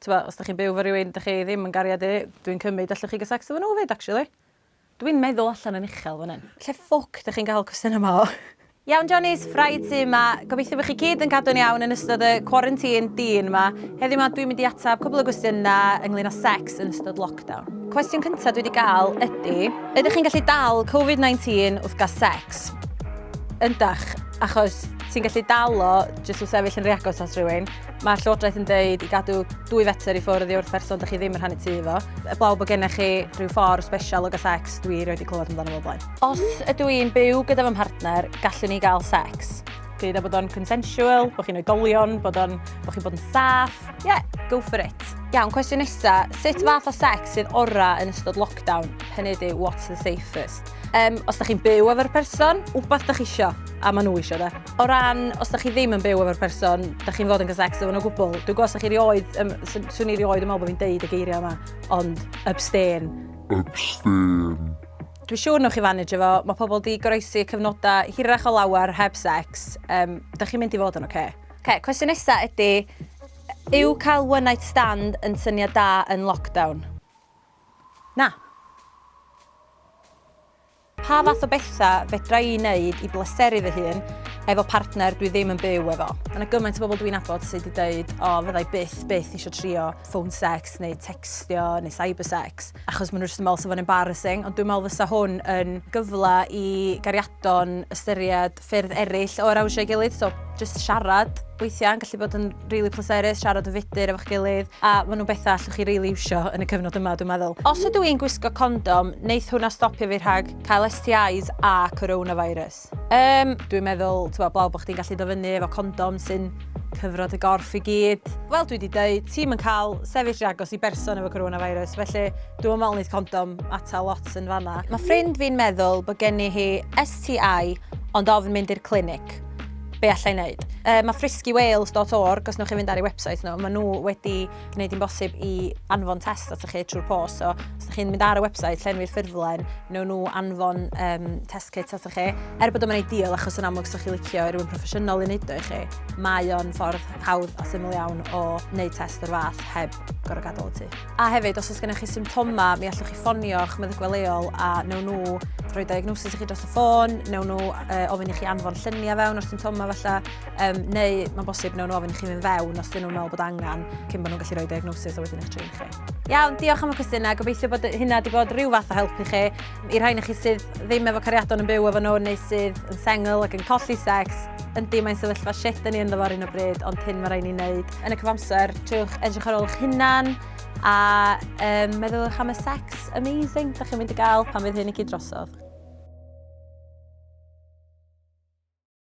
os da chi'n byw fo rhywun, da chi ddim yn gariadu, dwi'n cymryd allwch chi gael sex efo nhw fyd, actually. Dwi'n meddwl allan yn uchel fan hyn. Lle ffwc da chi'n cael cwestiwn yma o? Iawn Jonis, Ffraid sydd yma. Gobeithio bod chi gyd yn cadw'n iawn yn ystod y quarantine dyn yma. Heddiw yma dwi'n mynd i atab cwbl o gwestiynau ynglyn â sex yn ystod lockdown. Cwestiwn cyntaf dwi wedi gael ydy, ydych chi'n gallu dal Covid-19 wrth gael sex? Yndach, achos ti'n gallu dal o jyst wrth sefyll yn rhy agos at rhywun. Mae Llywodraeth yn dweud i gadw 2 fetr i ffwrdd i wrth person da chi ddim yn rhannu tŷ fo. Heblaw bod gennych chi rhyw ffordd special o gael sex, dwi erioed wedi clywed amdano fo blaen. Os ydw i'n byw gyda fy mhartner, gallwn ni gael sex. Gyda bod o'n consensual, bod chi'n oedolion, bod chi'n bod yn saff. Yeah, go for it. Iawn, cwestiwn nesa, sut fath o sex sydd ora yn ystod lockdown? Hynny ydy, what's the safest? Os da chi'n byw efo'r person, wbath da chi isio, a maen nhw isio da. O ran, os da chi ddim yn byw efo'r person, da chi'n fod yn cael sex efo nhw gwbl. Dwi'n gwybod os da chi rioed, swn i rioed yn meddwl bod fi'n deud y geiriau yma, ond abstain. Abstain. Dwi'n siŵr nwch chi fanage efo, mae pobl di goroesi cyfnodau hirach o lawer heb sex. Da chi'n mynd i fod yn oce? Cwestiwn nesa ydy, yw cael one night stand yn syniad da yn lockdown? Na. Pa fath o bethau fedra i wneud i bleseru fy hun efo partner dwi ddim yn byw efo? Yna gymaint o bobl dwi'n nabod sydd wedi dweud, fyddai byth eisiau trio phone sex neu textio neu cybersex, achos maen nhw jyst yn meddwl sef yn embarrassing, ond dwi'n meddwl fysa hwn yn gyfle i gariadon ystyried ffyrdd eraill o rawsio ei gilydd, so just siarad weithiau yn gallu bod yn rili pleserus, siarad o fudur efo'ch gilydd, a maen nhw'n bethau allwch chi rili iwsio yn y cyfnod yma, dwi'n meddwl. Os ydw i'n gwisgo condom, wneith hwnna stopio fi rhag cael STIs a coronavirus. Dwi'n meddwl, blaw bod chdi'n gallu dod fyny efo condom sy'n cyfrod y gorff i gyd. Fel dwi wedi dweud, ti'n yn cael sefyll agos i berson efo coronavirus, felly dwi'n meddwl wneud condom atal lot yn fanna. Mae ffrind fi'n meddwl bod gen i hi STI, ond ofn mynd i'r clinic. Be allai wneud? Mae frisgywales.org, os nwch chi fynd ar eu website nhw, maen nhw wedi gwneud i'n bosib i anfon test at chi trwy'r post. So, os ydych chi'n mynd ar y website, llenwi'r ffurflen, wnawn nhw anfon test kit at chi. Bod o'n ideal, achos yn amlwg os ydych chi licio rhywun proffesiynol i wneud o i chi, mae o'n ffordd hawdd a syml iawn o wneud test o'r fath heb gorfod gadael y tŷ. A hefyd, os oes gennych chi symptoma, mi allwch chi ffonio'ch meddygol leol a wnawn nhw rhoi diagnosis i chi dros y ffôn, wnawn nhw ofyn i chi anfon lluniau fewn o'r symptoma falle, neu mae'n bosib wnawn nhw ofyn i chi fynd fewn os dyn nhw'n meddwl bod angen cyn bod nhw'n gallu rhoi diagnosis a wedyn eich trin chi. Iawn, diolch am y cwestiynau, gobeithio bod hynna wedi bod rhyw fath o helpu chi. I rhain i chi sydd ddim efo cariadon yn byw efo nhw neu sydd yn sengl ac yn colli sex, yndi mae'n sefyllfa shit yn ni ynddo fo ar un o bryd, ond hyn mae rhaid ni wneud. Yn y cyfamser, trwch edrych ar ôl eich hunan a meddylwch am y sex amazing da chi'n mynd i gael pan fydd hyn i gyd drosodd.